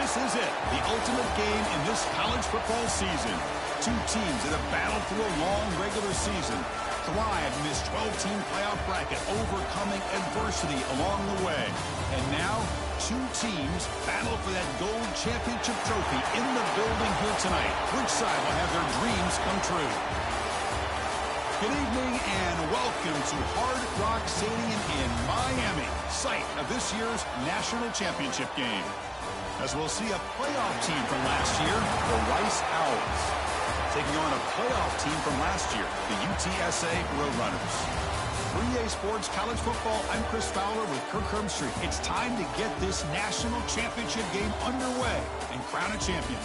This is it, the ultimate game in this college football season. Two teams that have battled through a long regular season, thrived in this 12-team playoff bracket, overcoming adversity along the way. And now, two teams battle for that gold championship trophy in the building here tonight. Which side will have their dreams come true? Good evening and welcome to Hard Rock Stadium in Miami, site of this year's national championship game. As we'll see a playoff team from last year, the Rice Owls, taking on a playoff team from last year, the UTSA Roadrunners. 3A Sports College Football, I'm Chris Fowler with Kirk Herbstreit. It's time to get this national championship game underway and crown a champion.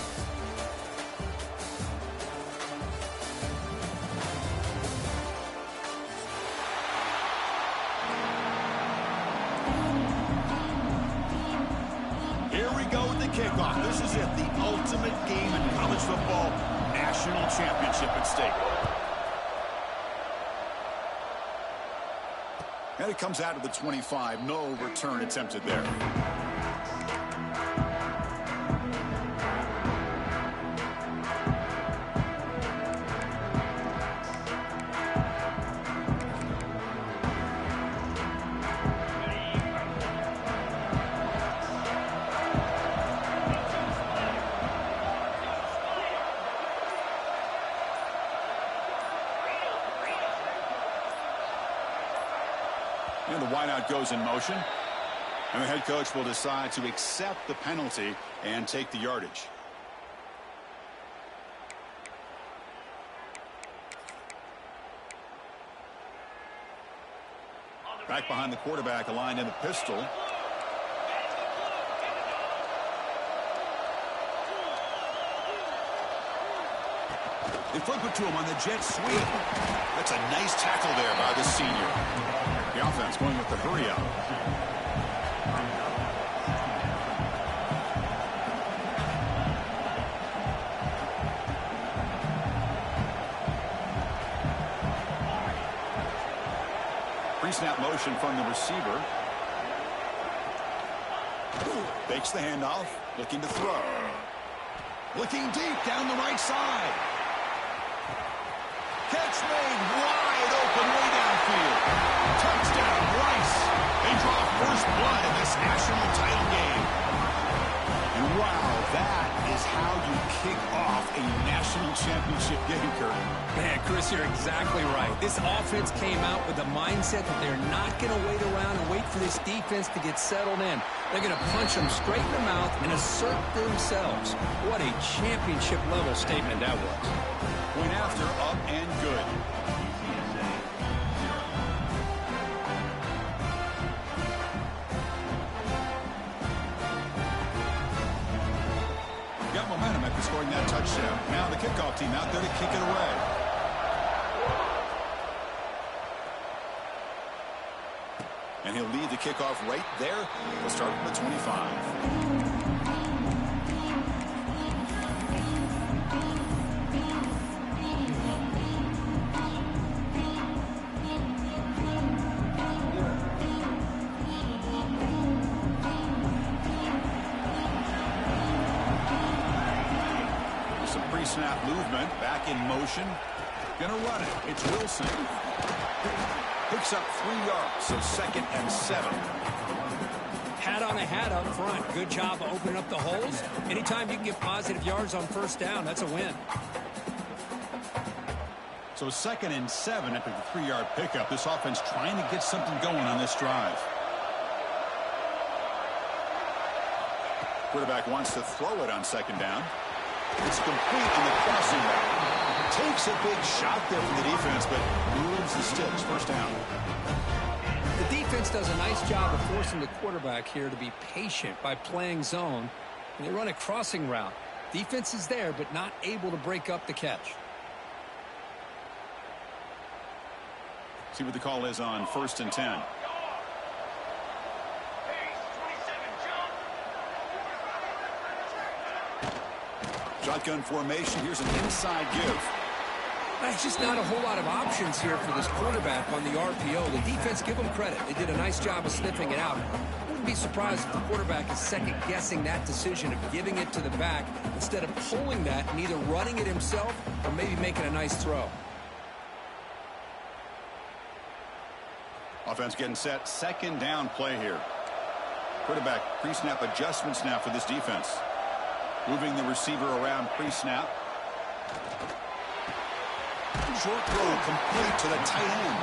Here we go with the kickoff. This is it, the ultimate game in college football, national championship at stake. And it comes out of the 25. No return attempted there. And the wideout goes in motion. And the head coach will decide to accept the penalty and take the yardage. Back behind the quarterback, aligned in the pistol. They flip it to him on the jet sweep. That's a nice tackle there by the senior. The offense going with the hurry out. Pre-snap motion from the receiver. Fakes the handoff, looking to throw. Looking deep down the right side. Catch made wide open way downfield. Touchdown, Rice. They draw first blood in this national title game. And wow, that is how you kick off a national championship game, Kirk. Man, Chris, you're exactly right. This offense came out with the mindset that they're not going to wait around and wait for this defense to get settled in. They're going to punch them straight in the mouth and assert themselves. What a championship-level statement that was. Point after, up and good. Got momentum after scoring that touchdown. Now the kickoff team out there to kick it away. And he'll lead the kickoff right there. We'll start from the 25. Snap movement, back in motion. Gonna run it. It's Wilson. Picks up 3 yards, so 2nd and 7. Hat on a hat up front. Good job of opening up the holes. Anytime you can get positive yards on first down, that's a win. So 2nd and 7 after the 3-yard pickup. This offense trying to get something going on this drive. Quarterback wants to throw it on 2nd down. It's complete in the crossing route. Takes a big shot there from the defense, but moves the sticks. First down. The defense does a nice job of forcing the quarterback here to be patient by playing zone. And they run a crossing route. Defense is there, but not able to break up the catch. See what the call is on 1st and 10. Shotgun formation. Here's an inside give. There's just not a whole lot of options here for this quarterback on the RPO. The defense, give them credit. They did a nice job of sniffing it out. wouldn't be surprised if the quarterback is second-guessing that decision of giving it to the back instead of pulling that and either running it himself or maybe making a nice throw. Offense getting set. Second down play here. Quarterback pre-snap adjustments now for this defense. Moving the receiver around pre-snap. Short throw complete to the tight end.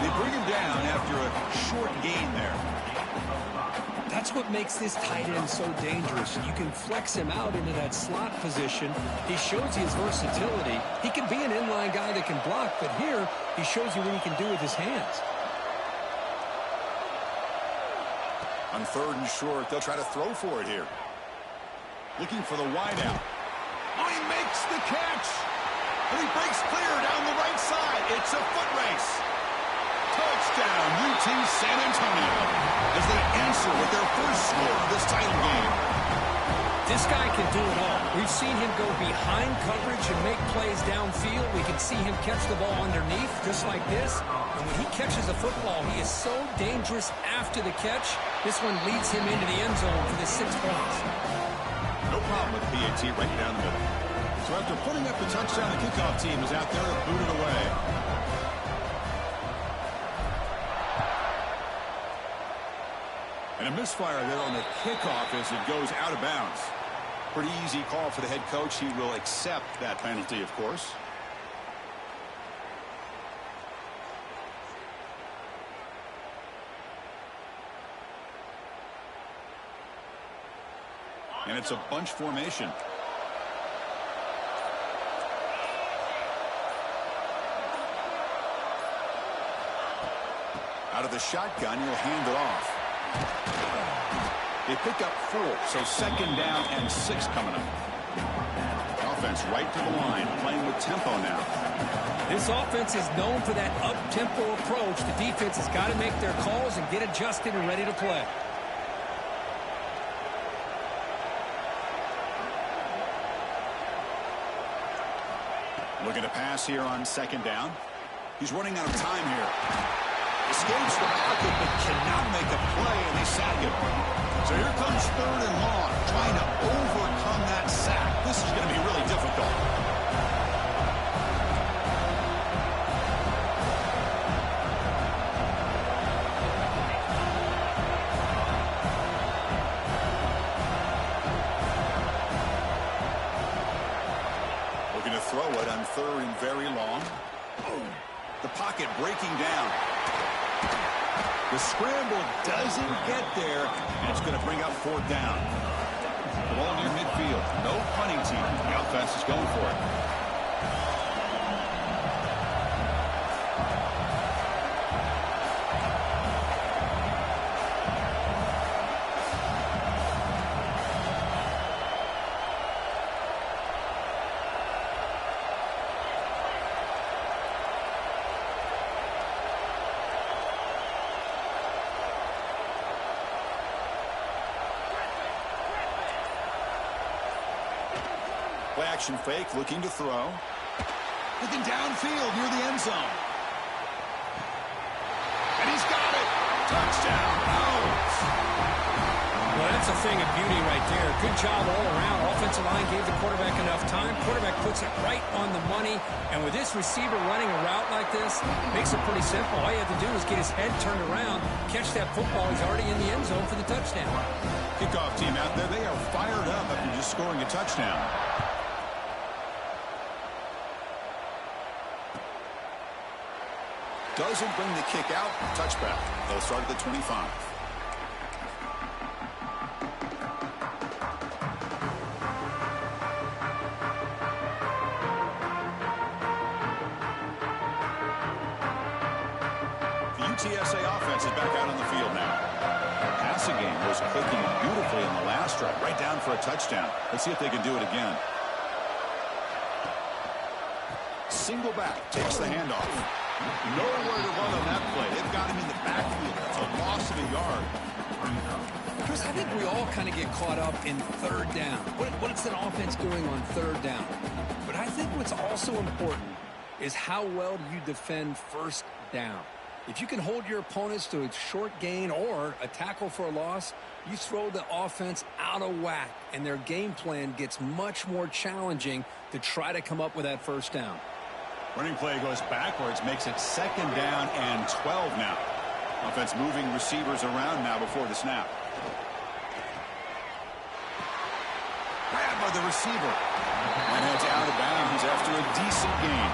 They bring him down after a short gain there. That's what makes this tight end so dangerous. You can flex him out into that slot position. He shows you his versatility. He can be an inline guy that can block, but here he shows you what he can do with his hands. On third and short, they'll try to throw for it here. Looking for the wideout. Oh, he makes the catch. And he breaks clear down the right side. It's a foot race. Touchdown, UT San Antonio, as they answer with their first score of this title game. This guy can do it all. We've seen him go behind coverage and make plays downfield. We can see him catch the ball underneath, just like this. And when he catches a football, he is so dangerous after the catch. This one leads him into the end zone for the 6 points. No problem with PAT right down the middle. So after putting up the touchdown, the kickoff team is out there to boot it away. And a misfire there on the kickoff as it goes out of bounds. Pretty easy call for the head coach. He will accept that penalty, of course. And it's a bunch formation. Out of the shotgun, he'll hand it off. They pick up 4, so second down and 6 coming up. Offense right to the line, playing with tempo now. This offense is known for that up-tempo approach. The defense has got to make their calls and get adjusted and ready to play. Looking to pass here on second down. He's running out of time here. Escapes the pocket, but cannot make a play, and they sack him. So here comes third and long, trying to overcome that sack. This is going to be really difficult. Looking to throw it on third and very long. The pocket breaking down. The scramble doesn't get there, and it's going to bring up fourth down. The ball near midfield. No punting team. The offense is going for it. Play action fake, looking to throw. Looking downfield near the end zone. And he's got it. Touchdown. Out. Well, that's a thing of beauty right there. Good job all around. Offensive line gave the quarterback enough time. Quarterback puts it right on the money. And with this receiver running a route like this, makes it pretty simple. All you have to do is get his head turned around, catch that football. He's already in the end zone for the touchdown. Kickoff team out there, they are fired up after just scoring a touchdown. Doesn't bring the kick out. Touchback. They'll start at the 25. The UTSA offense is back out on the field now. Passing game was clicking beautifully in the last drive. Right down for a touchdown. Let's see if they can do it again. Single back. Takes the handoff. Nowhere to run on that play. They've got him in the backfield. It's a loss of a yard. Chris, I think we all kind of get caught up in third down. What is an offense doing on third down? But I think what's also important is how well do you defend first down. If you can hold your opponents to a short gain or a tackle for a loss, you throw the offense out of whack, and their game plan gets much more challenging to try to come up with that first down. Running play goes backwards, makes it 2nd down and 12 now. Offense moving receivers around now before the snap. Grabbed by the receiver. And heads out of bounds after a decent gain.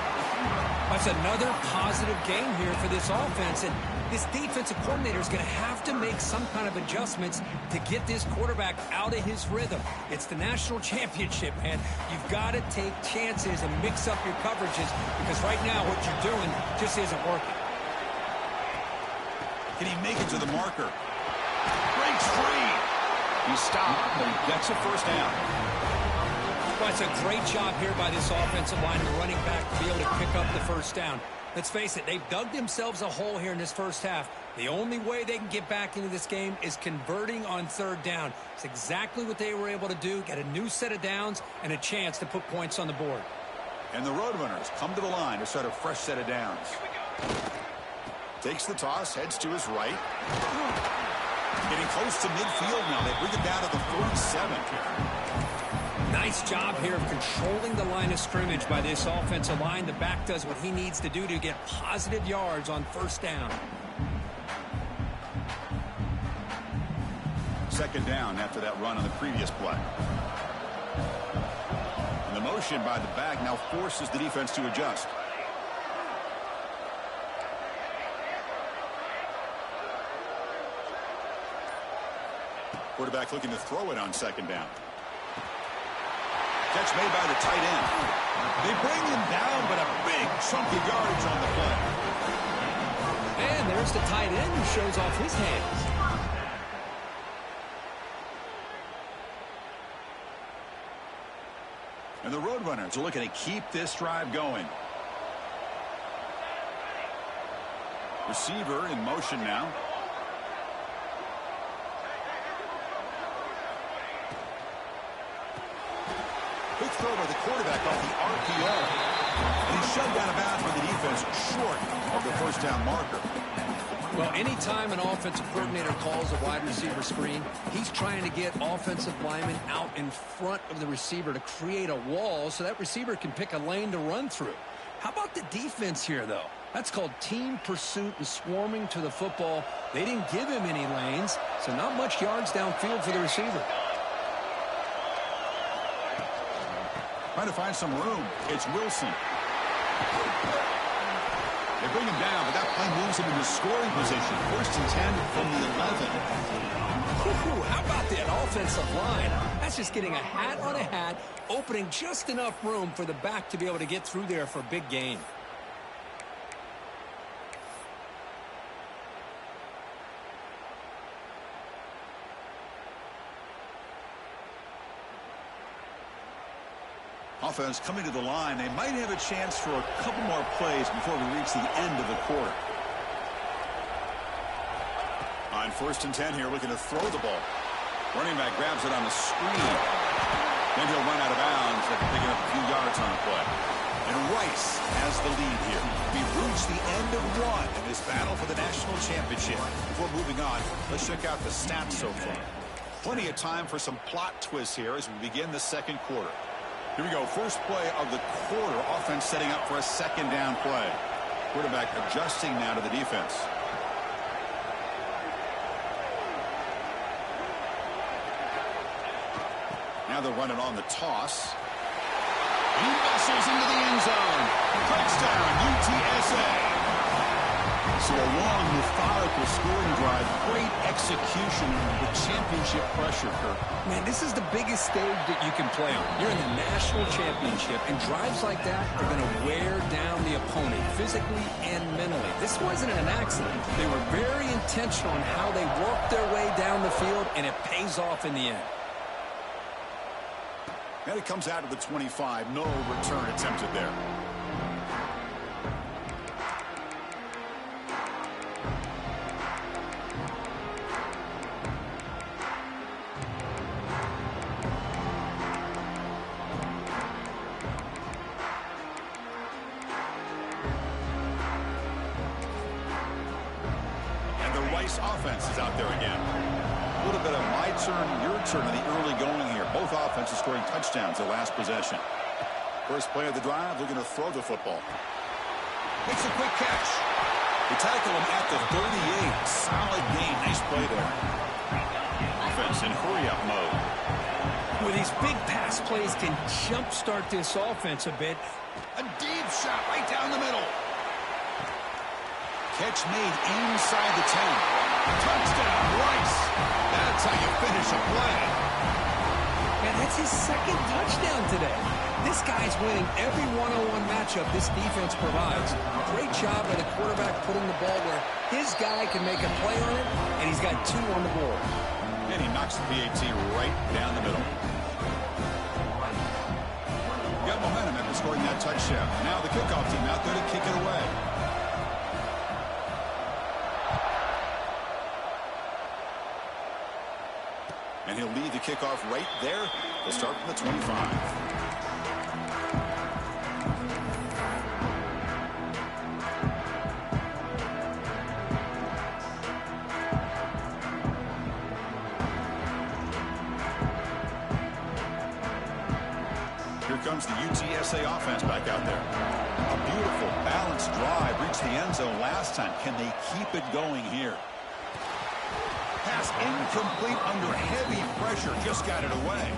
That's another positive gain here for this offense, and this defensive coordinator is going to have to make some kind of adjustments to get this quarterback out of his rhythm. It's the national championship, man. You've got to take chances and mix up your coverages, because right now what you're doing just isn't working. Can he make it to the marker? Breaks free. He's stopped, but he gets a first down. Well, it's a great job here by this offensive line and running back to be able to pick up the first down. Let's face it, they've dug themselves a hole here in this first half. The only way they can get back into this game is converting on 3rd down. It's exactly what they were able to do, get a new set of downs and a chance to put points on the board. And the Roadrunners come to the line to start a fresh set of downs. Takes the toss, heads to his right. Getting close to midfield now. They bring it down to the 47. Nice job here of controlling the line of scrimmage by this offensive line. The back does what he needs to do to get positive yards on 1st down. 2nd down after that run on the previous play. And the motion by the back now forces the defense to adjust. Quarterback looking to throw it on 2nd down. Catch made by the tight end. They bring him down, but a big chunk of yardage on the play. And there's the tight end who shows off his hands. And the Roadrunners are looking to keep this drive going. Receiver in motion now. Quick throw by the quarterback off the RPO. And he's shoved out of bounds by the defense short of the 1st down marker. Well, anytime an offensive coordinator calls a wide receiver screen, he's trying to get offensive linemen out in front of the receiver to create a wall so that receiver can pick a lane to run through. How about the defense here, though? That's called team pursuit and swarming to the football. They didn't give him any lanes, so not much yards downfield for the receiver. Trying to find some room. It's Wilson. They bring him down, but that play moves him into scoring position. 1st and 10 from the 11. Ooh, how about that offensive line? That's just getting a hat on a hat, opening just enough room for the back to be able to get through there for a big gain. Offense coming to the line. They might have a chance for a couple more plays before we reach the end of the quarter. On 1st and 10 here, looking to throw the ball. Running back grabs it on the screen. Then he'll run out of bounds after picking up a few yards on the play. And Rice has the lead here. We've reached the end of one in this battle for the national championship. Before moving on, let's check out the stats so far. Plenty of time for some plot twists here as we begin the 2nd quarter. Here we go. First play of the quarter. Offense setting up for a 2nd down play. Quarterback adjusting now to the defense. Now they're running on the toss. He muscles into the end zone. Touchdown, UTSA. So a long, methodical scoring drive. Great execution with championship pressure, Kirk. Man, this is the biggest stage that you can play on. You're in the national championship, and drives like that are going to wear down the opponent physically and mentally. This wasn't an accident. They were very intentional in how they worked their way down the field, and it pays off in the end. And it comes out of the 25. No return attempted there. Twice offense is out there again. A little bit of my turn, your turn in the early going here. Both offenses scoring touchdowns their last possession. First play of the drive, looking to throw the football. Makes a quick catch. They tackle him at the 38. Solid gain. Nice play there. Offense in hurry-up mode. With these big pass plays can jumpstart this offense a bit. A deep shot right down the middle. Catch made inside the 10. Touchdown, Rice. That's how you finish a play. Man, that's his second touchdown today. This guy's winning every one-on-one matchup this defense provides. Great job by the quarterback putting the ball where his guy can make a play on it, and he's got 2 on the board. And he knocks the PAT right down the middle. Got momentum after scoring that touchdown. Now the kickoff team out there to kick it away. And he'll lead the kickoff right there. They'll start from the 25. Here comes the UTSA offense back out there. A beautiful, balanced drive. Reached the end zone last time. Can they keep it going here? Pass incomplete under heavy pressure. Just got it away.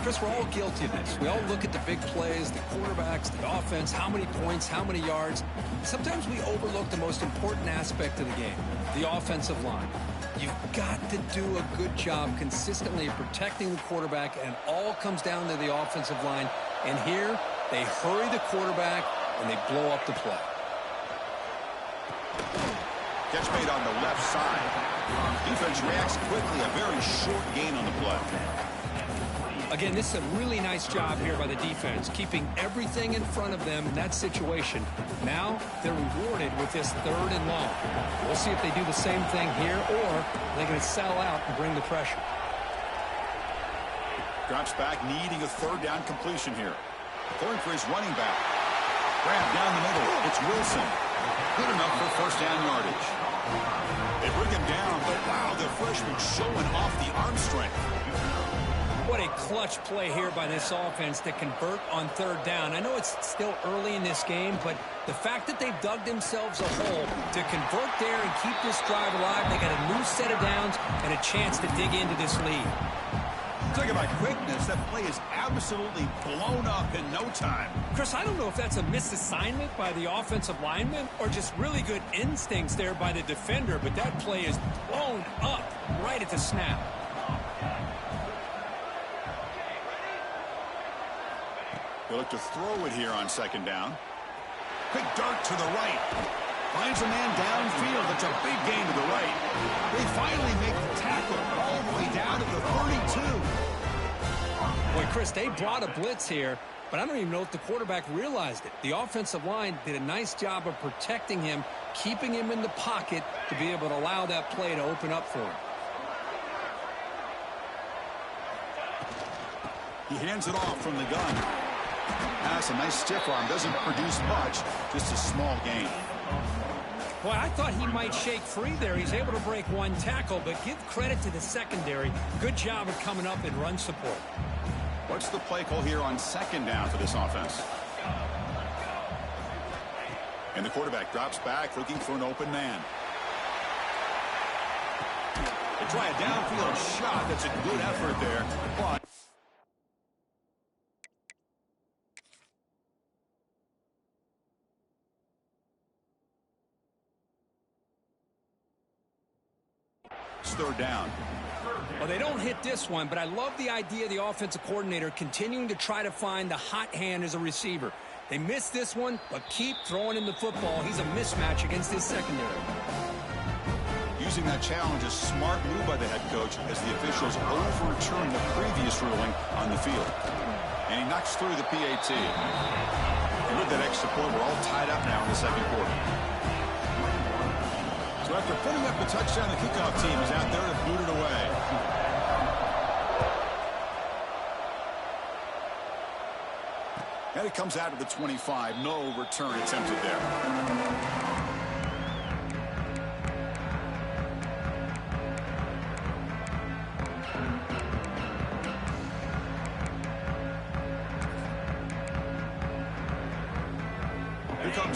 Chris, we're all guilty of this. We all look at the big plays, the quarterbacks, the offense, how many points, how many yards. Sometimes we overlook the most important aspect of the game, the offensive line. You've got to do a good job consistently protecting the quarterback, and all comes down to the offensive line. And here, they hurry the quarterback, and they blow up the play. Catch made on the left side. Defense reacts quickly. A very short gain on the play. Again, this is a really nice job here by the defense, keeping everything in front of them in that situation. Now, they're rewarded with this 3rd and long. We'll see if they do the same thing here, or they're going to settle out and bring the pressure. Drops back, needing a 3rd down completion here. Going for his running back. Grab down the middle. It's Wilson. Good enough for 1st down yardage. They bring him down, but wow, the freshman showing off the arm strength. What a clutch play here by this offense to convert on 3rd down. I know it's still early in this game, but the fact that they've dug themselves a hole to convert there and keep this drive alive, they got a new set of downs and a chance to dig into this lead. Talking about quickness, that play is absolutely blown up in no time. Chris, I don't know if that's a misassignment by the offensive lineman or just really good instincts there by the defender, but that play is blown up right at the snap. They look to throw it here on 2nd down. Quick dart to the right. Finds a man downfield. It's a big gain to the right. They finally make the tackle all the way down to the 32. Boy, Chris, they brought a blitz here, but I don't even know if the quarterback realized it. The offensive line did a nice job of protecting him, keeping him in the pocket to be able to allow that play to open up for him. He hands it off from the gun. Pass, a nice stiff arm. Doesn't produce much, just a small gain. Boy, I thought he might shake free there. He's able to break 1 tackle, but give credit to the secondary. Good job of coming up in run support. What's the play call here on 2nd down for this offense? And the quarterback drops back, looking for an open man. They try a downfield shot. That's a good effort there, but it's 3rd down. Well, they don't hit this one, but I love the idea of the offensive coordinator continuing to try to find the hot hand as a receiver. They missed this one, but keep throwing him the football. He's a mismatch against his secondary. Using that challenge, a smart move by the head coach as the officials overturn the previous ruling on the field. And he knocks through the PAT. And with that extra point, we're all tied up now in the 2nd quarter. So after putting up the touchdown, the kickoff team is out there to boot it away. And it comes out of the 25. No return attempted there.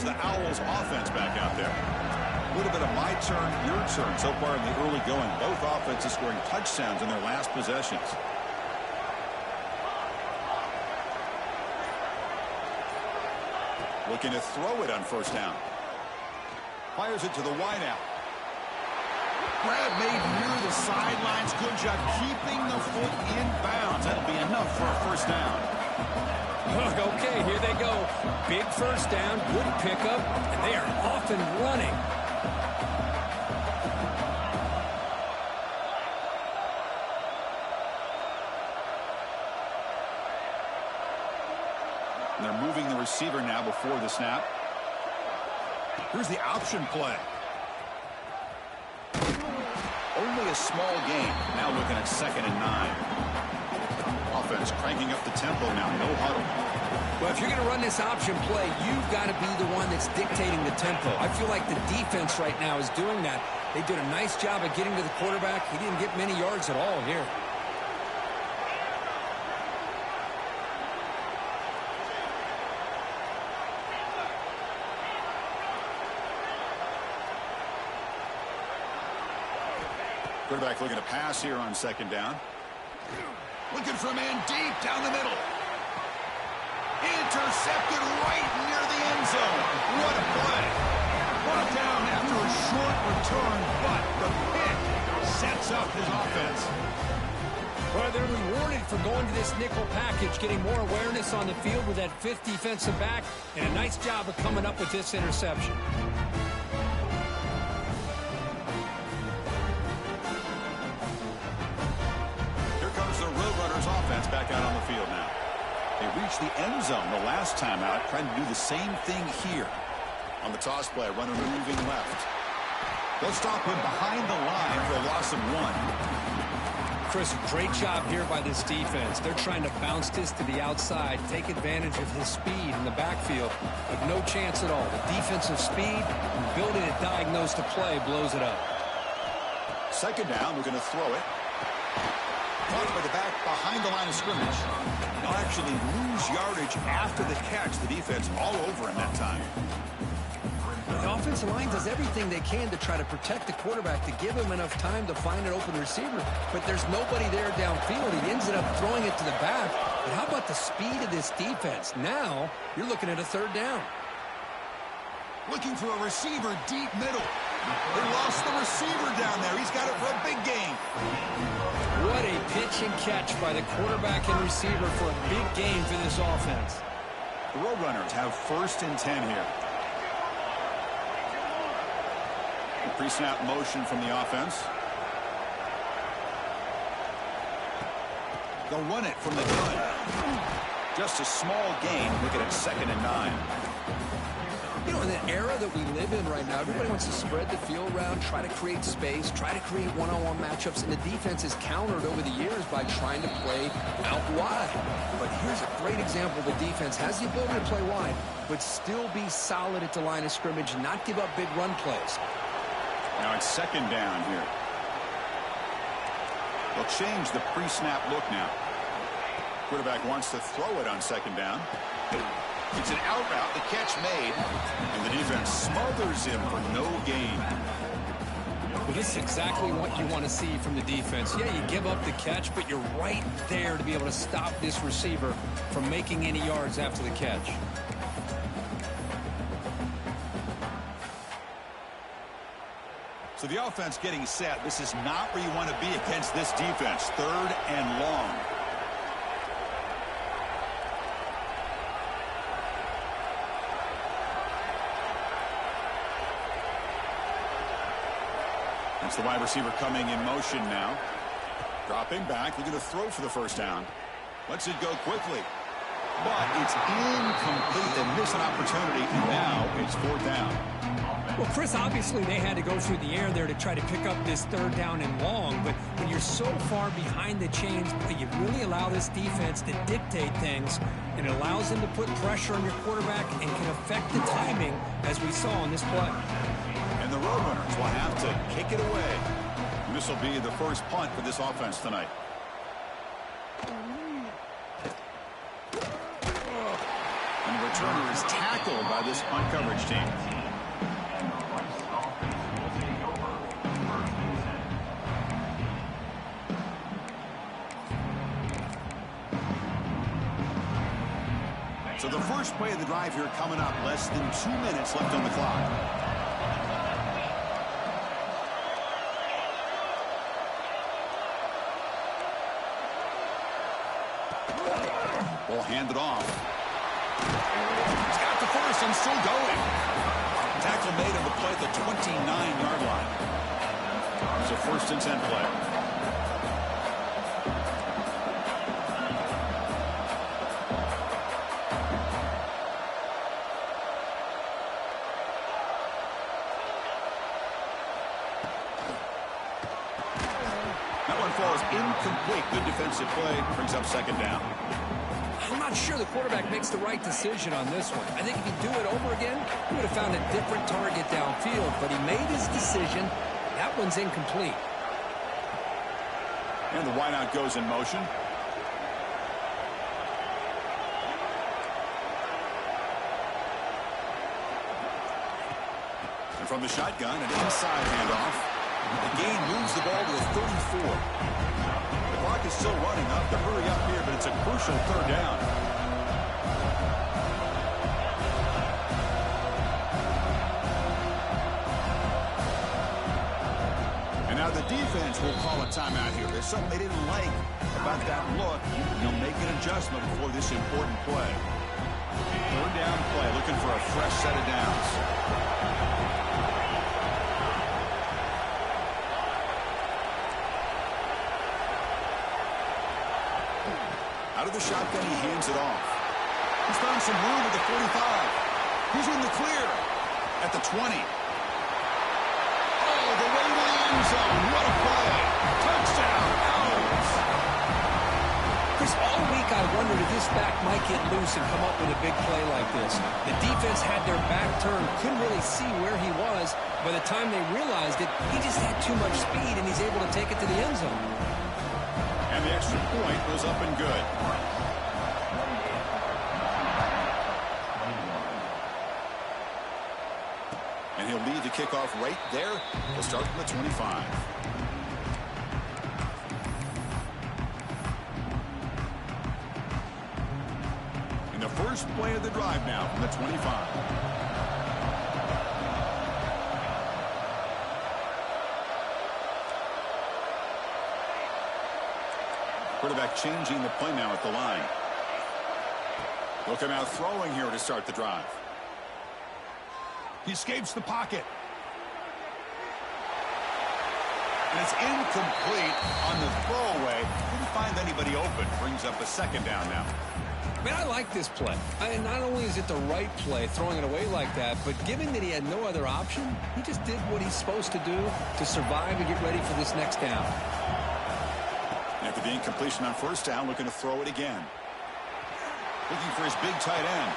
the Owls offense back out there. A little bit of my turn, your turn so far in the early going. Both offenses scoring touchdowns in their last possessions. Looking to throw it on first down. Fires it to the wideout. Grab made near the sidelines. Good job keeping the foot in bounds. That'll be enough for a first down. Okay, here they go. Big first down, good pickup, and they are off and running. And they're moving the receiver now before the snap. Here's the option play. Only a small gain. Now looking at 2nd and 9. Offense cranking up the tempo now. No huddle. Well, if you're going to run this option play, you've got to be the one that's dictating the tempo. I feel like the defense right now is doing that. They did a nice job of getting to the quarterback. He didn't get many yards at all here. Quarterback looking to pass here on 2nd down. Looking for a man deep down the middle. Intercepted right near the end zone. What a play. Brought down after a short return, but the pick sets up his offense. Well, they're rewarded for going to this nickel package, getting more awareness on the field with that 5th defensive back, and a nice job of coming up with this interception. Offense back out on the field now. They reached the end zone the last time out, trying to do the same thing here. On the toss play, runner moving left. They'll stop him behind the line for a loss of 1. Chris, great job here by this defense. They're trying to bounce this to the outside, take advantage of his speed in the backfield, but no chance at all. The defensive speed and ability to diagnose the play blows it up. 2nd down, we're going to throw it. Caught by the back behind the line of scrimmage. They'll actually lose yardage after the catch. The defense all over him that time. The offensive line does everything they can to try to protect the quarterback, to give him enough time to find an open receiver. But there's nobody there downfield. He ends up throwing it to the back. But how about the speed of this defense? Now you're looking at a 3rd down. Looking for a receiver deep middle. They lost the receiver down there. He's got it for a big gain. What a pitch and catch by the quarterback and receiver for a big gain for this offense. The Roadrunners have 1st and 10 here. The pre-snap motion from the offense. They'll run it from the gun. Just a small gain. Looking at 2nd and 9. You know, in the era that we live in right now, everybody wants to spread the field around, try to create space, try to create one-on-one matchups, and the defense is countered over the years by trying to play out wide. But here's a great example. The defense has the ability to play wide, but still be solid at the line of scrimmage, not give up big run plays. Now it's 2nd down here. They'll change the pre-snap look now. Quarterback wants to throw it on 2nd down. It's an out route, the catch made, and the defense smothers him for no gain. Well, this is exactly what you want to see from the defense. Yeah, you give up the catch, but you're right there to be able to stop this receiver from making any yards after the catch. So the offense getting set. This is not where you want to be against this defense. 3rd and long. It's the wide receiver coming in motion now. Dropping back, looking to throw for the 1st down. Lets it go quickly. But it's incomplete. They miss an opportunity, and now it's 4th down. Well, Chris, obviously they had to go through the air there to try to pick up this 3rd down and long, but when you're so far behind the chains, you really allow this defense to dictate things, and it allows them to put pressure on your quarterback and can affect the timing, as we saw on this play. And the Roadrunners will have to kick it away. And this will be the first punt for this offense tonight. And the returner is tackled by this punt coverage team. So the first play of the drive here coming up. Less than 2 minutes left on the clock. Ball handed off. He's got the first and still going. Tackle made on the play at the 29-yard line. It's a 1st and 10 play. Falls incomplete. Good defensive play. Brings up 2nd down. I'm not sure the quarterback makes the right decision on this one. I think if he'd do it over again, he would have found a different target downfield. But he made his decision. That one's incomplete. And the wideout goes in motion. And from the shotgun, an inside handoff. The gain moves the ball to the 34. The clock is still running up. To hurry up here, but it's a crucial 3rd down. And now the defense will call a timeout here. There's something they didn't like about that look. They'll make an adjustment before this important play. 3rd down play, looking for a fresh set of downs. Out of the shotgun, he hands it off. He's found some room at the 45. He's in the clear at the 20. Oh, the way to the end zone. What a play. Touchdown, Owls. Chris, all week I wondered if this back might get loose and come up with a big play like this. The defense had their back turned, couldn't really see where he was. By the time they realized it, he just had too much speed, and he's able to take it to the end zone. And the extra point goes up and good. And he'll lead the kickoff right there. He'll start from the 25. And the first play of the drive now from the 25. Quarterback changing the play now at the line. They'll come out throwing here to start the drive. He escapes the pocket. And it's incomplete on the throwaway. Didn't find anybody open. Brings up a 2nd down now. Man, I like this play. Not only is it the right play, throwing it away like that, but given that he had no other option, he just did what he's supposed to do to survive and get ready for this next down. After the incompletion on 1st down, looking to throw it again. Looking for his big tight end.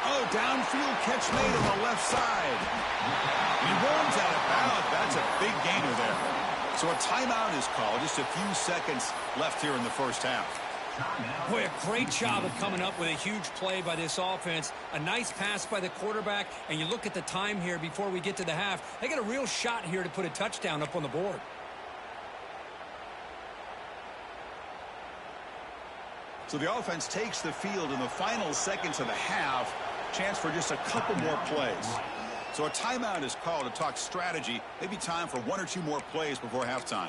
Oh, downfield catch made on the left side. And he runs out of bounds. That's a big gainer there. So a timeout is called. Just a few seconds left here in the 1st half. Boy, a great job of coming up with a huge play by this offense. A nice pass by the quarterback. And you look at the time here before we get to the half. They got a real shot here to put a touchdown up on the board. So the offense takes the field in the final seconds of the half. Chance for just a couple more plays. So a timeout is called to talk strategy. Maybe time for 1 or 2 more plays before halftime.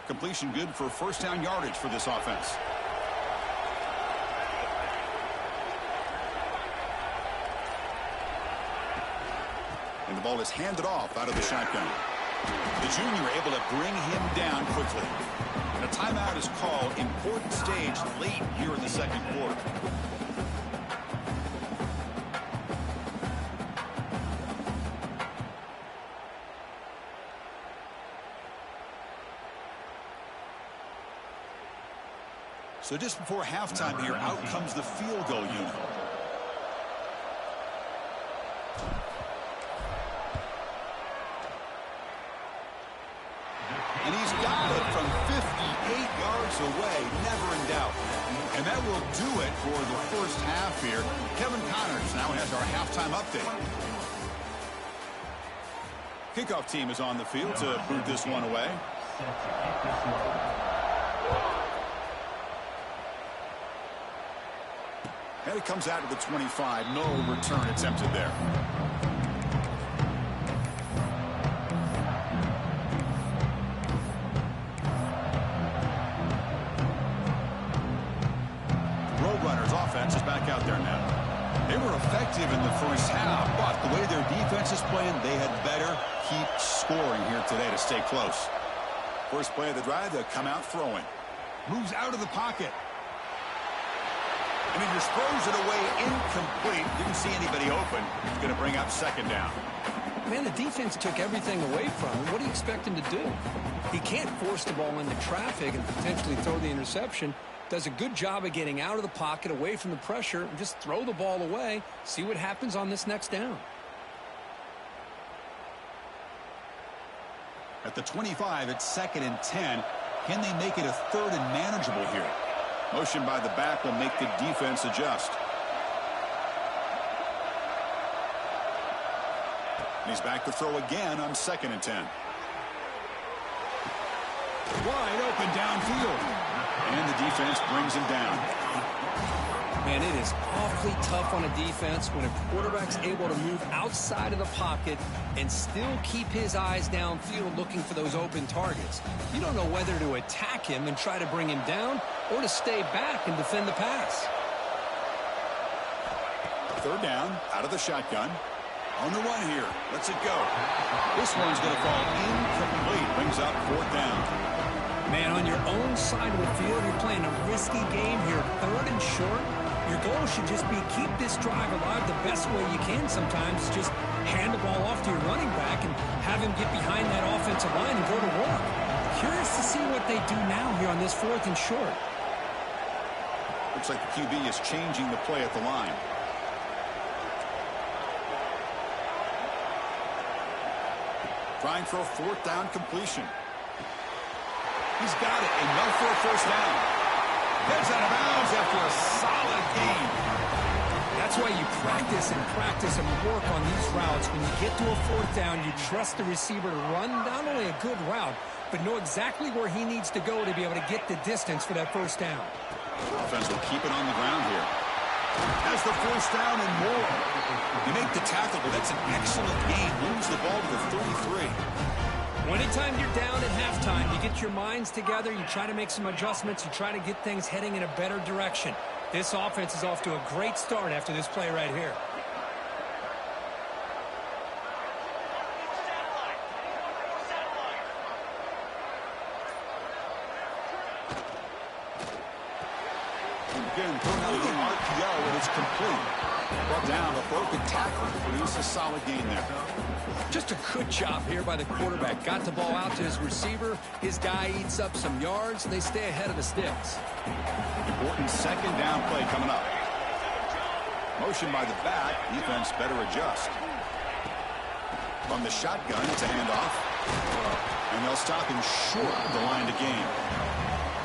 Completion good for 1st down yardage for this offense. And the ball is handed off out of the shotgun. The junior able to bring him down quickly. And a timeout is called. Important stage late here in the 2nd quarter. So just before halftime here, out comes the field goal unit. yards away, never in doubt. And that will do it for the first half here. Kevin Connors now has our halftime update. Kickoff team is on the field to boot this one away. And it comes out to the 25. No return attempted there. Roadrunners offense is back out there now. They were effective in the first half, but the way their defense is playing, they had better keep scoring here today to stay close. First play of the drive, they'll come out throwing. Moves out of the pocket. And he just throws it away incomplete. Didn't see anybody open. He's going to bring up second down. Man, the defense took everything away from him. What do you expect him to do? He can't force the ball into traffic and potentially throw the interception. Does a good job of getting out of the pocket, away from the pressure, and just throw the ball away. See what happens on this next down. At the 25, it's 2nd and 10. Can they make it a 3rd and manageable here? Motion by the back will make the defense adjust. He's back to throw again on 2nd and 10. Wide open downfield. And the defense brings him down. Man, it is awfully tough on a defense when a quarterback's able to move outside of the pocket and still keep his eyes downfield looking for those open targets. You don't know whether to attack him and try to bring him down or to stay back and defend the pass. 3rd down, out of the shotgun. On the run here. Lets it go. This one's going to fall incomplete. Brings up 4th down. Man, on your own side of the field, you're playing a risky game here. 3rd and short. Your goal should just be keep this drive alive the best way you can sometimes. Just hand the ball off to your running back and have him get behind that offensive line and go to work. Curious to see what they do now here on this 4th and short. Looks like the QB is changing the play at the line. Trying for a 4th down completion. He's got it, enough for a 1st down. Gets out of bounds after a solid gain. That's why you practice and work on these routes. When you get to a 4th down, you trust the receiver to run not only a good route, but know exactly where he needs to go to be able to get the distance for that 1st down. Offense will keep it on the ground here. Has the 1st down and more. You make the tackle, but that's an excellent gain. Moves the ball to the 33. Anytime you're down at halftime, you get your minds together, you try to make some adjustments, you try to get things heading in a better direction. This offense is off to a great start after this play right here. Again, thrown out of the RPO, and it's complete. Brought down a broken tackle to produce a solid gain there. Just a good job here by the quarterback. Got the ball out to his receiver. His guy eats up some yards. They stay ahead of the sticks. Important 2nd down play coming up. Motion by the back. Defense better adjust. From the shotgun, it's a handoff. And they'll stop him short of the line to gain.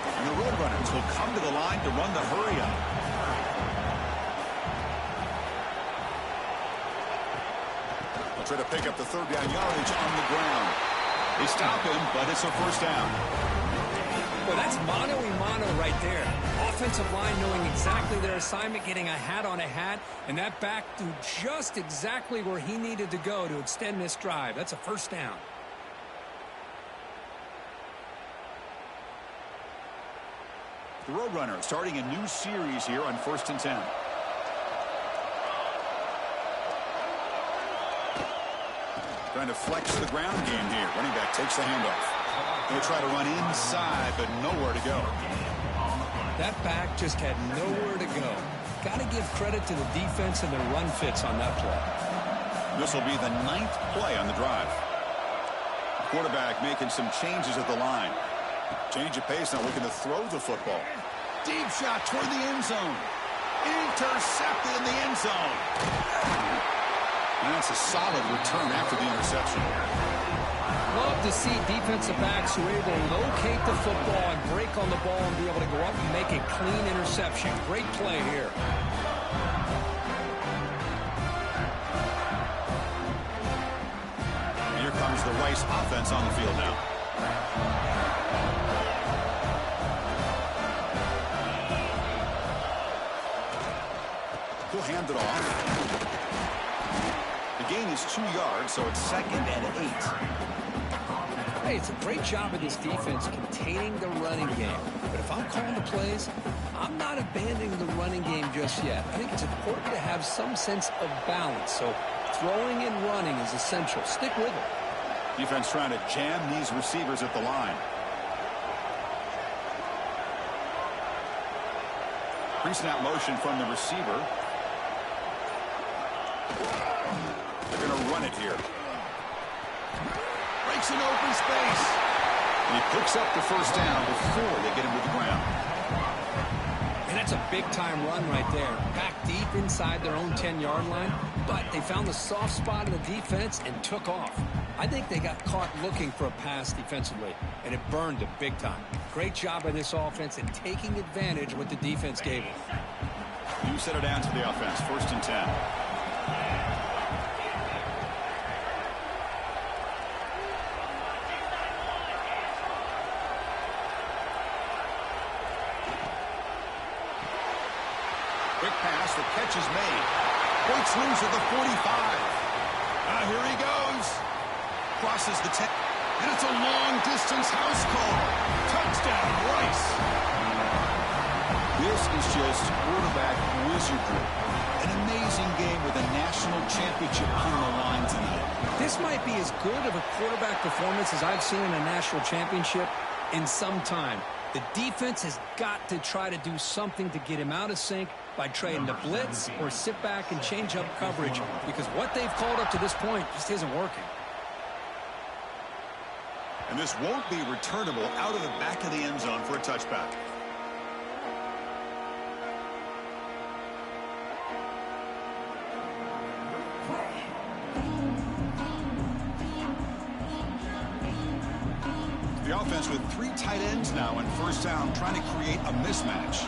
And the Roadrunners will come to the line to run the hurry up. Try to pick up the 3rd down yardage on the ground. They stop him, but it's a 1st down. Well, that's mano-a-mano right there. Offensive line knowing exactly their assignment, getting a hat on a hat, and that back threw just exactly where he needed to go to extend this drive. That's a 1st down. The Roadrunners starting a new series here on 1st and 10. Trying to flex the ground game here. Running back takes the handoff. Going to try to run inside, but nowhere to go. That back just had nowhere to go. Got to give credit to the defense and their run fits on that play. This will be the 9th play on the drive. Quarterback making some changes at the line. Change of pace, now looking to throw the football. Deep shot toward the end zone. Intercepted in the end zone. And that's a solid return after the interception. love to see defensive backs who are able to locate the football and break on the ball and be able to go up and make a clean interception. Great play here. Here comes the Rice offense on the field now. He'll hand it off. The gain is 2 yards, so it's 2nd and 8. Hey, it's a great job of this defense containing the running game. But if I'm calling the plays, I'm not abandoning the running game just yet. I think it's important to have some sense of balance. So throwing and running is essential. Stick with it. Defense trying to jam these receivers at the line. Pre-snap motion from the receiver. They're going to run it here. Breaks an open space. And he picks up the first down before they get him to the ground. And that's a big-time run right there. Back deep inside their own 10-yard line, but they found the soft spot in the defense and took off. I think they got caught looking for a pass defensively, and it burned them big time. Great job by this offense in taking advantage of what the defense gave them. You set it down to the offense, 1st and 10. Quick pass, the catch is made. Breaks loose at the 45. Here he goes. Crosses the 10. And it's a long-distance house call. Touchdown, Rice. This is just quarterback wizardry. An amazing game with a national championship on the line tonight. This might be as good of a quarterback performance as I've seen in a national championship in some time. The defense has got to try to do something to get him out of sync by trading the blitz or sit back and change up coverage, because what they've called up to this point just isn't working. And this won't be returnable out of the back of the end zone for a touchback. The offense with 3 tight ends now on 1st down, trying to create a mismatch.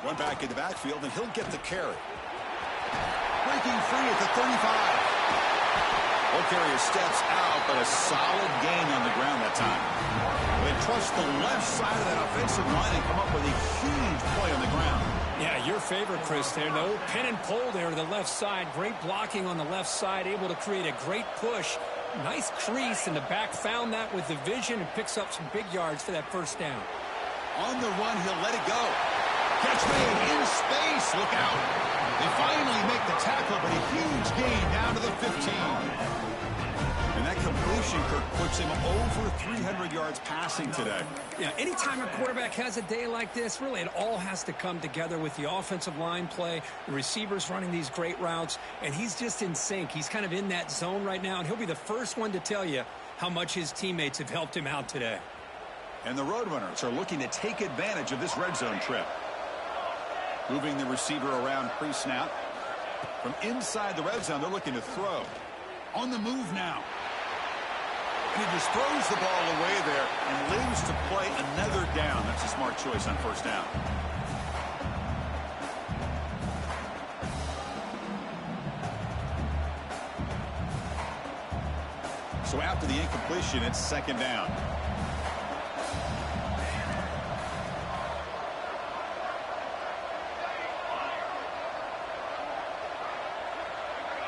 Run back in the backfield, and he'll get the carry. Breaking free at the 35. Ball carrier steps out, but a solid gain on the ground that time. They trust the left side of that offensive line and come up with a huge play on the ground. Yeah, your favorite, Chris, there. The old pin and pull there to the left side. Great blocking on the left side, able to create a great push. Nice crease, and the back found that with the vision and picks up some big yards for that 1st down. On the run, he'll let it go. Catch made in space. Look out. They finally make the tackle, but a huge gain down to the 15. And that completion, Kirk, puts him over 300 yards passing today. Yeah, anytime a quarterback has a day like this, really it all has to come together with the offensive line play, the receivers running these great routes, and he's just in sync. He's kind of in that zone right now, and he'll be the first one to tell you how much his teammates have helped him out today. And the Roadrunners are looking to take advantage of this red zone trip. Moving the receiver around pre-snap. From inside the red zone, they're looking to throw. On the move now. And he just throws the ball away there and lives to play another down. That's a smart choice on 1st down. So after the incompletion, it's 2nd down.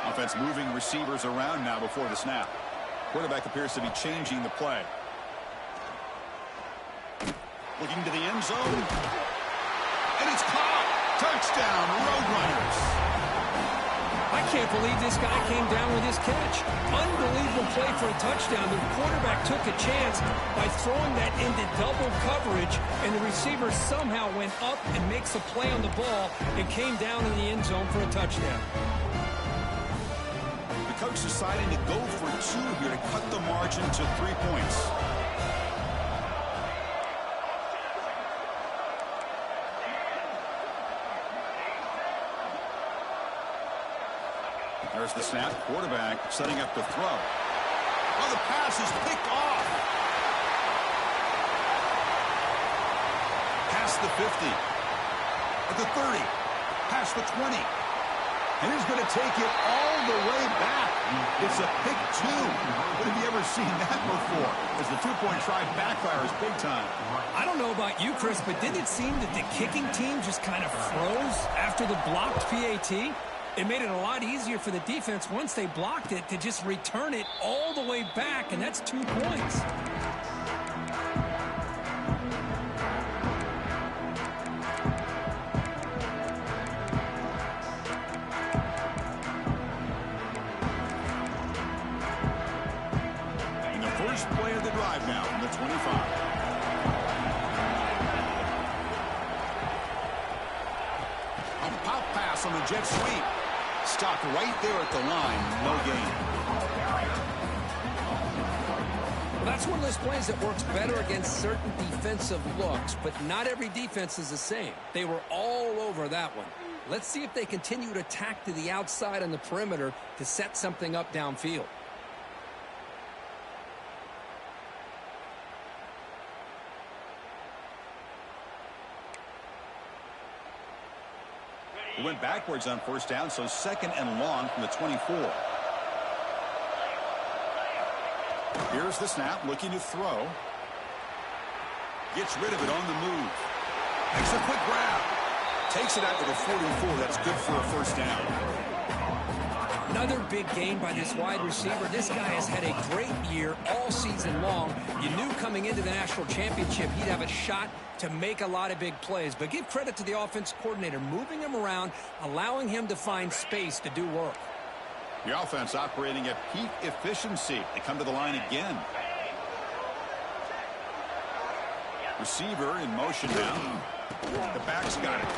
Offense moving receivers around now before the snap. Quarterback appears to be changing the play. Looking to the end zone. And it's caught. Touchdown, Roadrunners. I can't believe this guy came down with his catch. Unbelievable play for a touchdown. The quarterback took a chance by throwing that into double coverage, and the receiver somehow went up and makes a play on the ball and came down in the end zone for a touchdown. The coach deciding to go for 2 here to cut the margin to 3 points. There's the snap. Quarterback setting up the throw. Oh, the pass is picked off. Past the 50. At the 30. Past the 20. And he's going to take it all the way back. It's a pick 2. What have you ever seen that before? As the two-point try backfires big time. I don't know about you, Chris, but didn't it seem that the kicking team just kind of froze after the blocked PAT? It made it a lot easier for the defense once they blocked it to just return it all the way back, and that's 2 points. And the first play of the drive now from the 25. A pop pass on the jet sweep. Stopped right there at the line. No gain. Well, that's one of those plays that works better against certain defensive looks, but not every defense is the same. They were all over that one. Let's see if they continue to attack to the outside on the perimeter to set something up downfield. He went backwards on first down, so second and long from the 24. Here's the snap, looking to throw. Gets rid of it on the move. Makes a quick grab. Takes it out to the 44. That's good for a first down. Another big gain by this wide receiver. This guy has had a great year all season long. You knew coming into the national championship he'd have a shot to make a lot of big plays. But give credit to the offense coordinator, moving him around, allowing him to find space to do work. The offense operating at peak efficiency. They come to the line again. Receiver in motion now. The back's got it.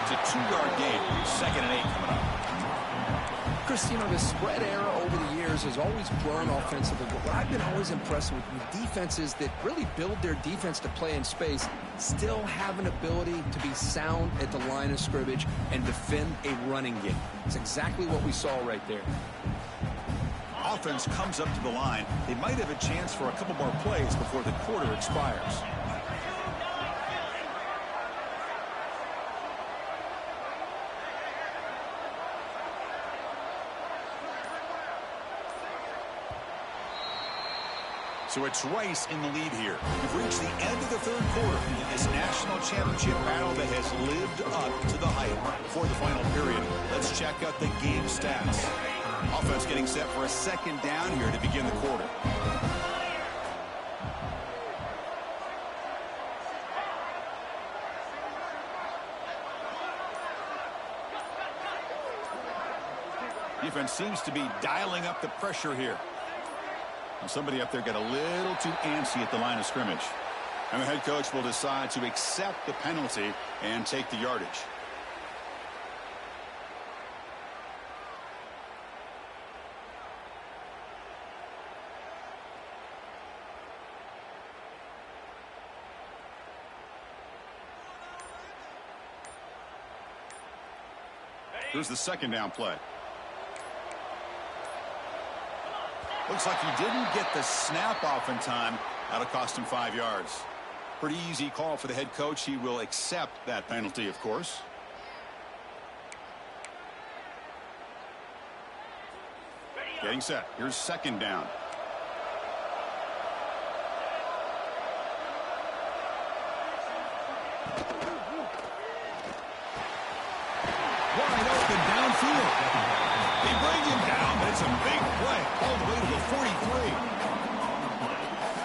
It's a 2-yard gain. 2nd and 8 coming up. Chris, you know, the spread era over the years has always grown offensively, but what I've been always impressed with defenses that really build their defense to play in space still have an ability to be sound at the line of scrimmage and defend a running game. It's exactly what we saw right there. Offense comes up to the line. They might have a chance for a couple more plays before the quarter expires. So it's Rice in the lead here. We've reached the end of the third quarter in this national championship battle that has lived up to the hype. Before the final period, let's check out the game stats. Offense getting set for a second down here to begin the quarter. Defense seems to be dialing up the pressure here. And somebody up there got a little too antsy at the line of scrimmage. And the head coach will decide to accept the penalty and take the yardage. Here's the second down play. Looks like he didn't get the snap off in time. That'll cost him 5 yards. Pretty easy call for the head coach. He will accept that penalty, of course. Getting set. Here's second down. Wide open downfield. They bring him down, but it's a big play all the way to the 43.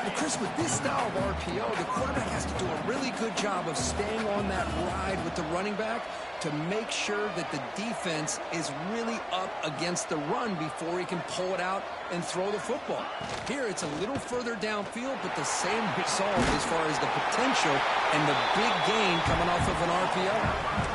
Well, Chris, with this style of RPO, the quarterback has to do a really good job of staying on that ride with the running back to make sure that the defense is really up against the run before he can pull it out and throw the football. Here, it's a little further downfield, but the same result as far as the potential and the big gain coming off of an RPO.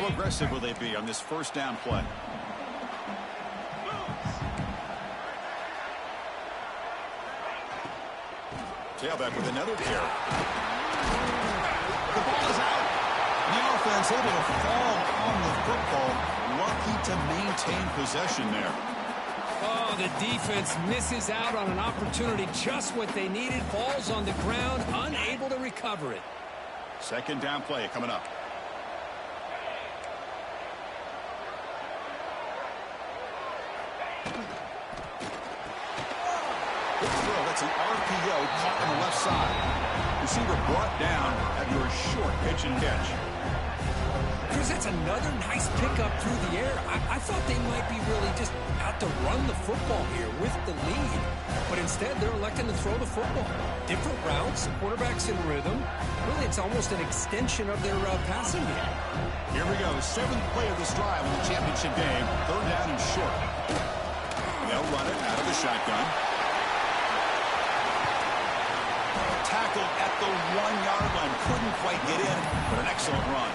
How aggressive will they be on this first down play? Tailback with another carry. The ball is out. The offense able to fall on the football. Lucky to maintain possession there. Oh, the defense misses out on an opportunity, just what they needed. Falls on the ground, unable to recover it. Second down play coming up. Good throw. That's an RPO caught on the left side. Receiver brought down at your short pitch and catch. Chris, that's another nice pickup through the air. I thought they might be really just out to run the football here with the lead. But instead, they're electing to throw the football. Different routes, quarterbacks in rhythm. Really, it's almost an extension of their passing game. Here we go. Seventh play of this drive in the championship game. Third down and short. They'll run it out of the shotgun. Tackled at the 1-yard line. Couldn't quite get in, but an excellent run.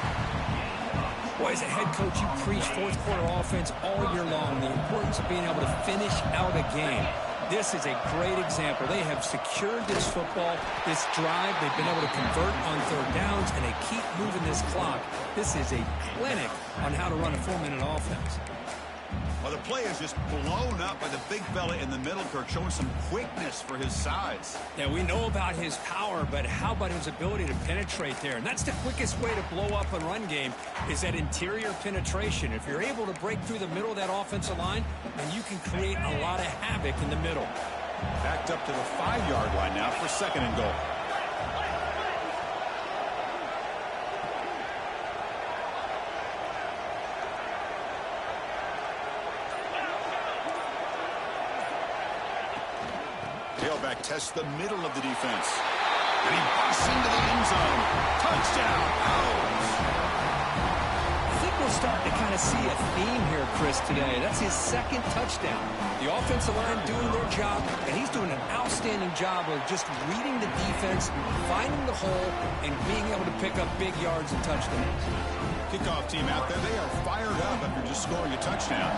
Boy, as a head coach, you preach fourth quarter offense all year long. The importance of being able to finish out a game. This is a great example. They have secured this football, this drive. They've been able to convert on third downs, and they keep moving this clock. This is a clinic on how to run a 4-minute offense. Well, the play is just blown up by the big fella in the middle, Kirk, showing some quickness for his size. Yeah, we know about his power, but how about his ability to penetrate there? And that's the quickest way to blow up a run game, is that interior penetration. If you're able to break through the middle of that offensive line, then you can create a lot of havoc in the middle. Backed up to the 5-yard line now for second and goal. Tailback tests the middle of the defense. And he busts into the end zone. Touchdown, Owls. I think we're starting to kind of see a theme here, Chris, today. That's his second touchdown. The offensive line doing their job, and he's doing an outstanding job of just reading the defense, finding the hole, and being able to pick up big yards and touchdowns. Kickoff team out there, they are fired up after just scoring a touchdown.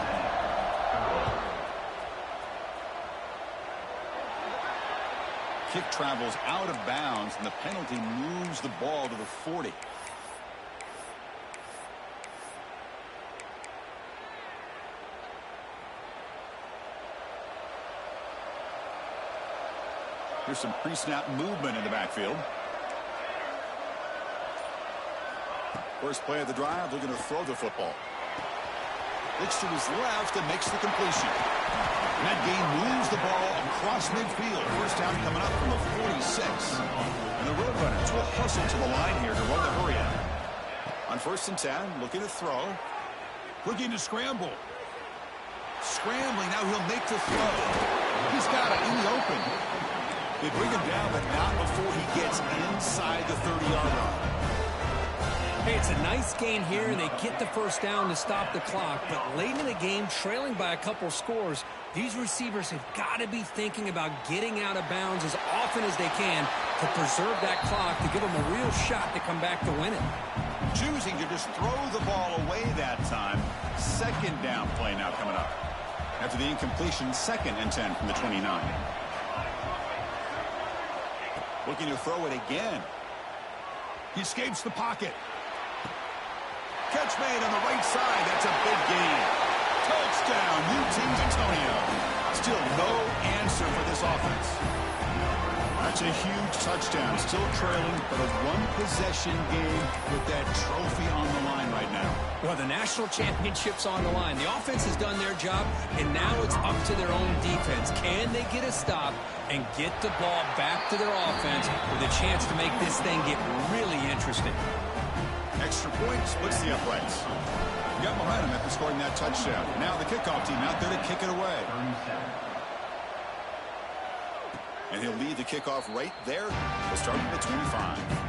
Kick travels out of bounds, and the penalty moves the ball to the 40. Here's some pre-snap movement in the backfield. First play of the drive, they're going to throw the football. Looks to his left and makes the completion. And that gain moves the ball across midfield. First down coming up from the 46. And the Roadrunners will hustle to the line here to run the hurry in. On 1st and 10, looking to throw. Looking to scramble. Scrambling, now he'll make the throw. He's got it in the open. They bring him down, but not before he gets inside the 30-yard line. Hey, it's a nice gain here, and they get the first down to stop the clock. But late in the game, trailing by a couple scores, these receivers have got to be thinking about getting out of bounds as often as they can to preserve that clock, to give them a real shot to come back to win it. Choosing to just throw the ball away that time. Second down play now coming up. After the incompletion, 2nd and 10 from the 29. Looking to throw it again. He escapes the pocket. Catch made on the right side. That's a big gain. Touchdown, UT Antonio. Still no answer for this offense. That's a huge touchdown. Still trailing, but a one-possession game with that trophy on the line right now. Well, the national championship's on the line. The offense has done their job, and now it's up to their own defense. Can they get a stop and get the ball back to their offense with a chance to make this thing get really interesting? Extra point splits the uprights. Got behind him after scoring that touchdown. Now the kickoff team out there to kick it away. And he'll lead the kickoff right there. We'll start at the 25.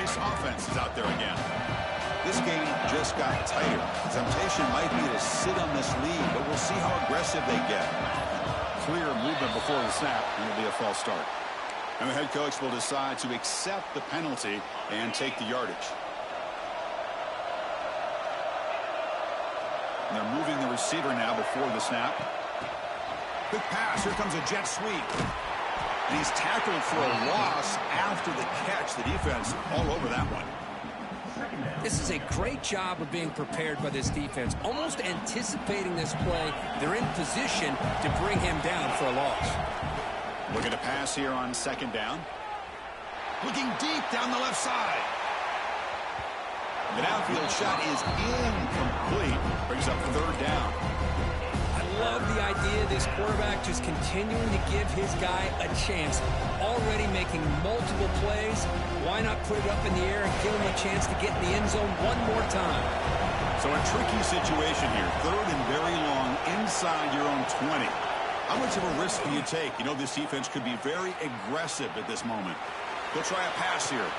nice offense is out there again. This game just got tighter. The temptation might be to sit on this lead, but we'll see how aggressive they get. Clear movement before the snap, and it'll be a false start. And the head coach will decide to accept the penalty and take the yardage. And they're moving the receiver now before the snap. Quick pass. Here comes a jet sweep. And he's tackled for a loss after the catch. The defense all over that one. This is a great job of being prepared by this defense. Almost anticipating this play. They're in position to bring him down for a loss. Looking to pass here on second down. Looking deep down the left side. The downfield shot is incomplete. Brings up third down. I love the idea of this quarterback just continuing to give his guy a chance. Already making multiple plays. Why not put it up in the air and give him a chance to get in the end zone one more time? So a tricky situation here. Third and very long inside your own 20. How much of a risk do you take? You know this defense could be very aggressive at this moment. They'll try a pass here.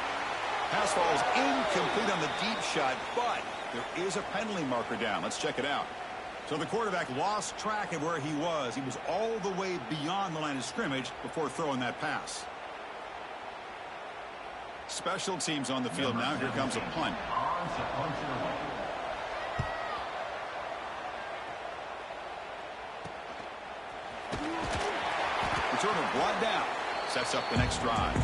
Pass falls incomplete on the deep shot, but there is a penalty marker down. Let's check it out. So the quarterback lost track of where he was. He was all the way beyond the line of scrimmage before throwing that pass. Special teams on the field now. Here comes a punt. Returner brought down. Sets up the next drive.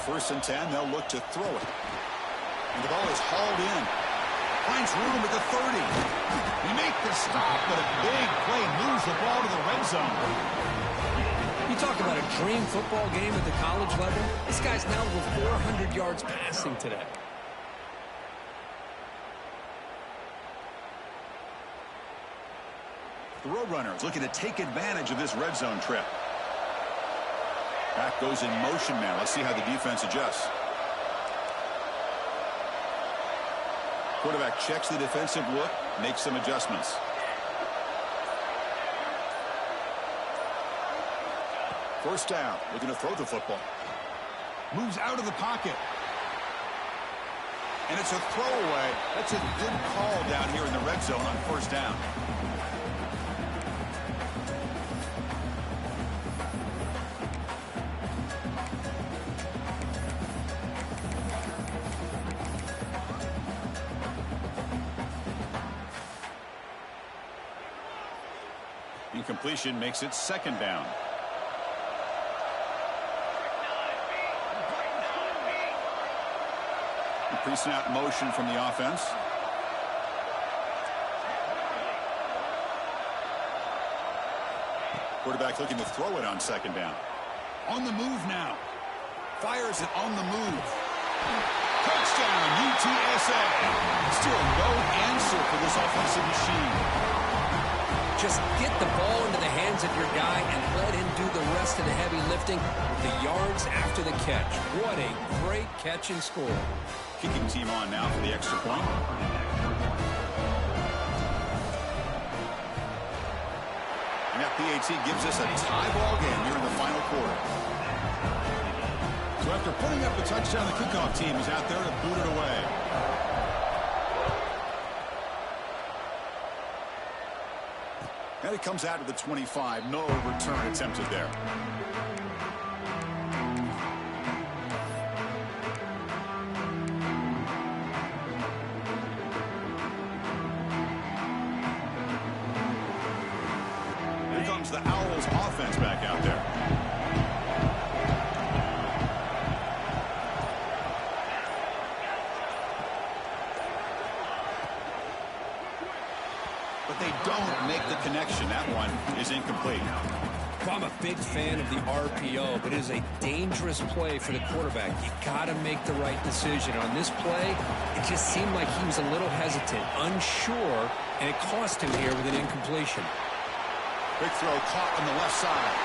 First and 10, they'll look to throw it. And the ball is hauled in. Finds room at the 30. He makes the stop, but a big play moves the ball to the red zone. You talk about a dream football game at the college level. This guy's now over 400 yards passing today. The Roadrunner is looking to take advantage of this red zone trip. Back goes in motion now. Let's see how the defense adjusts. Quarterback checks the defensive look, makes some adjustments. First down, looking to throw the football. Moves out of the pocket. And it's a throwaway. That's a good call down here in the red zone on first down. Incompletion makes it second down. Pre-snap motion from the offense. Quarterback looking to throw it on second down. On the move now. Fires it on the move. Touchdown, UTSA. Still no answer for this offensive machine. Just get the ball into the hands of your guy and let him do the rest of the heavy lifting with the yards after the catch. What a great catch and score. Kicking team on now for the extra point. And that PAT gives us a tie ball game here in the final quarter. So after putting up the touchdown, the kickoff team is out there to boot it away. And it comes out of the 25. No return attempted there. Here comes the Owls offense back out there. But they don't make the connection. That one is incomplete. Well, I'm a big fan of the RPO, but it is a dangerous play for the quarterback. You got to make the right decision. On this play, it just seemed like he was a little hesitant, unsure, and it cost him here with an incompletion. Quick throw caught on the left side.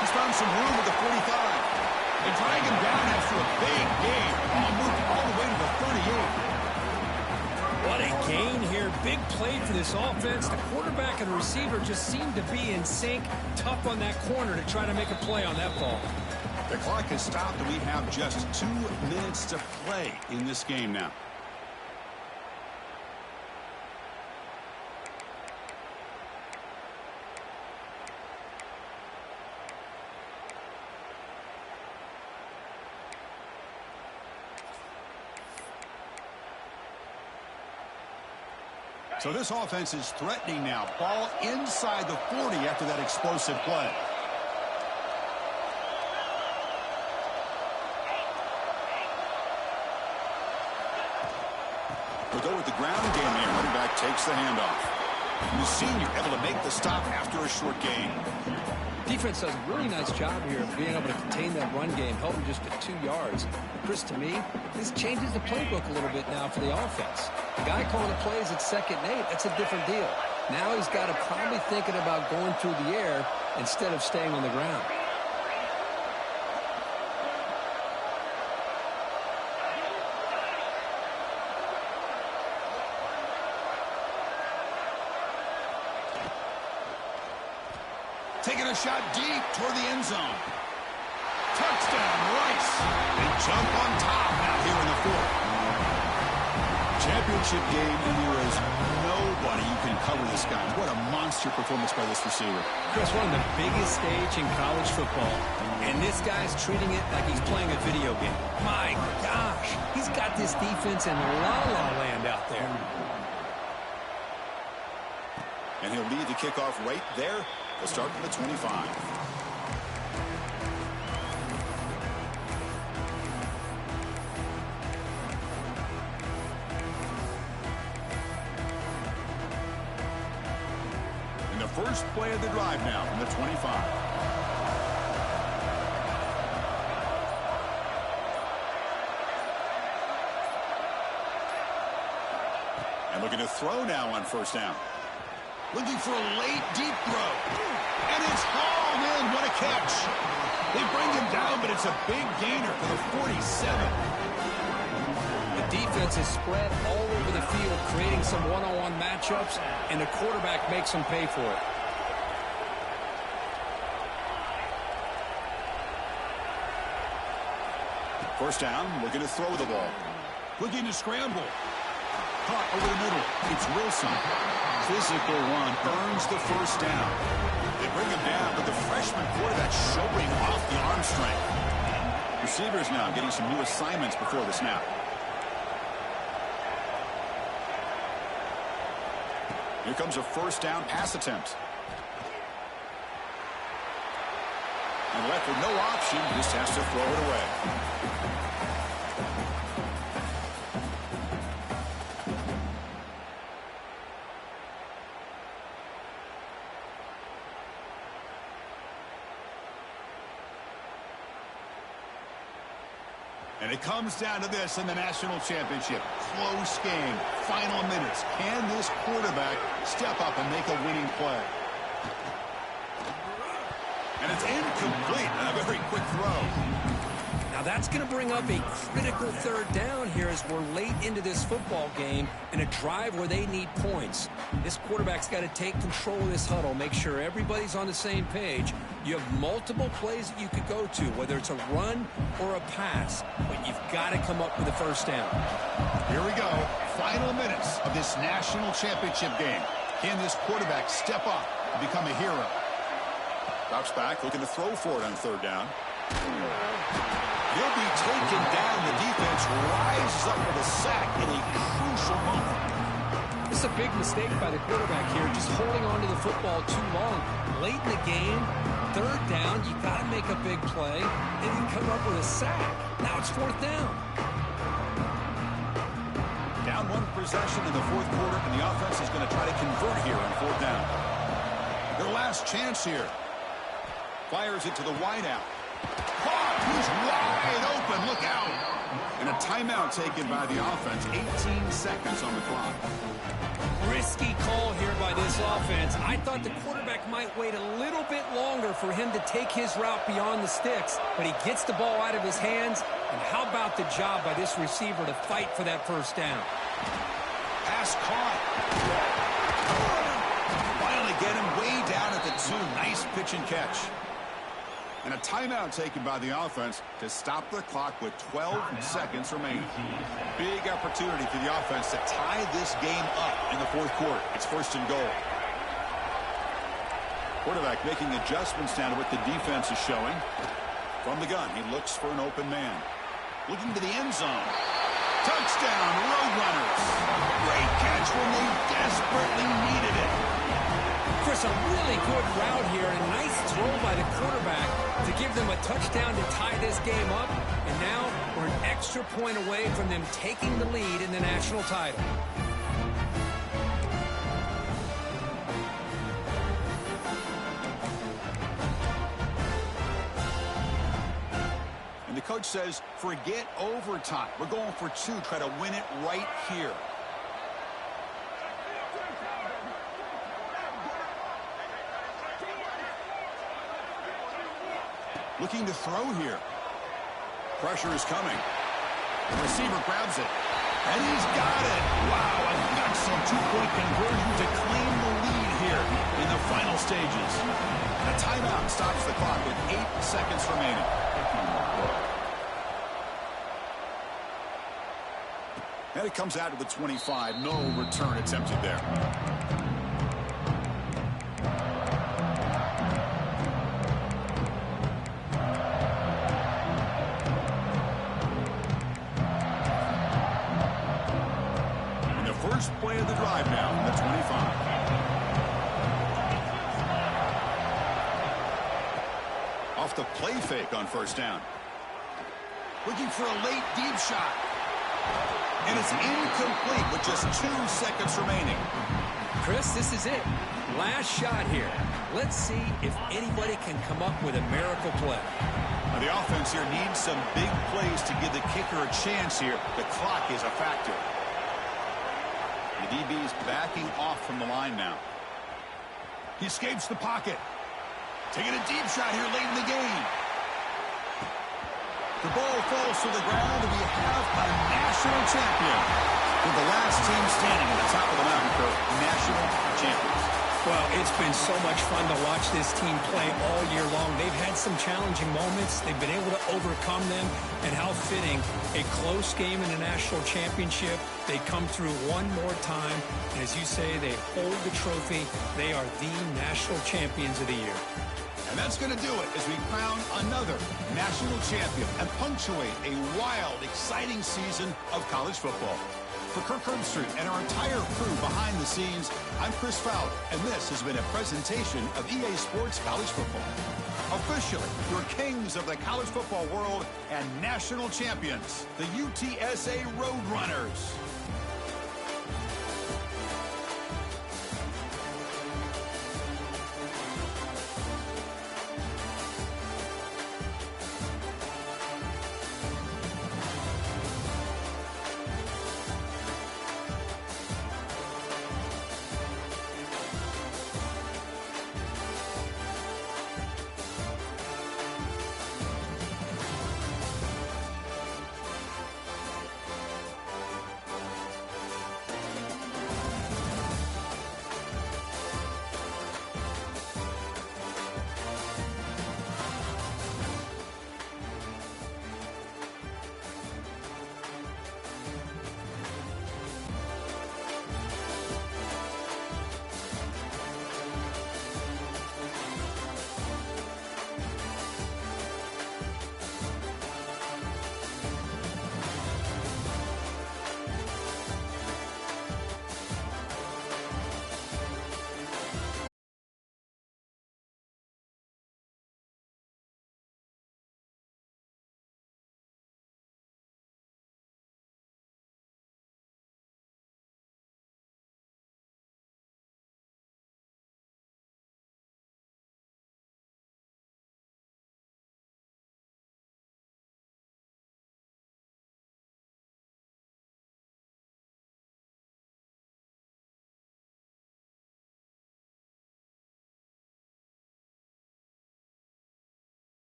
He's found some room at the 45. They drag him down after a big game. Ball moved all the way to the 38. What What a gain here. Big play for this offense. The quarterback and the receiver just seem to be in sync. Tough on that corner to try to make a play on that ball. The clock has stopped, and we have just 2 minutes to play in this game now. So this offense is threatening now. Ball inside the 40 after that explosive play. We'll go with the ground game here. Running back takes the handoff. The senior able to make the stop after a short gain. Defense does a really nice job here of being able to contain that run game, held him just at 2 yards. Chris, to me, this changes the playbook a little bit now for the offense. The guy calling the plays at 2nd and 8, that's a different deal. Now he's got to probably thinking about going through the air instead of staying on the ground. Taking a shot deep toward the end zone. Touchdown, Rice. They jump on top now here in the 4th. Championship game, and there is nobody who can cover this guy. What a monster performance by this receiver. Chris, one of the biggest stage in college football, and this guy's treating it like he's playing a video game. My gosh, he's got this defense in la-la land out there. And he'll lead the kickoff right there. They'll start from the 25. And the first play of the drive now from the 25. And looking to throw now on 1st down. Looking for a late, deep throw. And it's hauled in. What a catch. They bring him down, but it's a big gainer for the 47. The defense is spread all over the field, creating some one-on-one matchups, and the quarterback makes them pay for it. First down, looking to throw the ball. Looking to scramble. Caught over the middle. It's Wilson. Physical run earns the 1st down. They bring him down, but the freshman quarterback showing off the arm strength. Receivers now getting some new assignments before the snap. Here comes a 1st down pass attempt. And left with no option, just has to throw it away. And it comes down to this in the national championship. Close game, final minutes. Can this quarterback step up and make a winning play? And it's incomplete. A very quick throw. Now that's going to bring up a critical 3rd down here as we're late into this football game in a drive where they need points. This quarterback's got to take control of this huddle, make sure everybody's on the same page. You have multiple plays that you could go to, whether it's a run or a pass, but you've got to come up with a 1st down. Here we go. Final minutes of this national championship game. Can this quarterback step up and become a hero? Drops back, looking to throw for it on 3rd down. He'll be taken down. The defense rises up with a sack in a crucial moment. This is a big mistake by the quarterback here, just holding on to the football too long. Late in the game, 3rd down, you got to make a big play, and you come up with a sack. Now it's 4th down. Down 1 possession in the 4th quarter, and the offense is going to try to convert here on 4th down. Their last chance here. Fires it to the wideout. He's wide open. Look out. And a timeout taken by the offense. 18 seconds on the clock. Risky call here by this offense. I thought the quarterback might wait a little bit longer for him to take his route beyond the sticks, but he gets the ball out of his hands. And how about the job by this receiver to fight for that 1st down? Pass caught. Finally get him way down at the 2. Nice pitch and catch. And a timeout taken by the offense to stop the clock with 12 seconds remaining. Big opportunity for the offense to tie this game up in the fourth quarter. It's first and goal. Quarterback making adjustments now to what the defense is showing. From the gun, he looks for an open man. Looking to the end zone. Touchdown, Roadrunners. Great catch when they desperately needed it. Chris, a really good route here and a nice throw by the quarterback to give them a touchdown to tie this game up. And now we're an extra point away from them taking the lead in the national title. And the coach says, forget overtime. We're going for 2. Try to win it right here. Looking to throw here. Pressure is coming. The receiver grabs it. And he's got it. Wow, a gutsy 2-point conversion to claim the lead here in the final stages. And a timeout stops the clock with 8 seconds remaining. And it comes out to the 25. No return attempted there. First play of the drive now from the 25. Off the play fake on first down. Looking for a late deep shot. And it's incomplete with just 2 seconds remaining. Chris, this is it. Last shot here. Let's see if anybody can come up with a miracle play. Now the offense here needs some big plays to give the kicker a chance here. The clock is a factor. The DB is backing off from the line now. He escapes the pocket. Taking a deep shot here late in the game. The ball falls to the ground, and we have a national champion. With the last team standing at the top of the mountain for national champions. Well, it's been so much fun to watch this team play all year long. They've had some challenging moments. They've been able to overcome them. And how fitting, a close game in the national championship. They come through one more time. And as you say, they hold the trophy. They are the national champions of the year. And that's going to do it as we crown another national champion and punctuate a wild, exciting season of college football. For Kirk Herbstreit and our entire crew behind the scenes, I'm Chris Fowler, and this has been a presentation of EA Sports College Football. Officially, your kings of the college football world and national champions, the UTSA Roadrunners.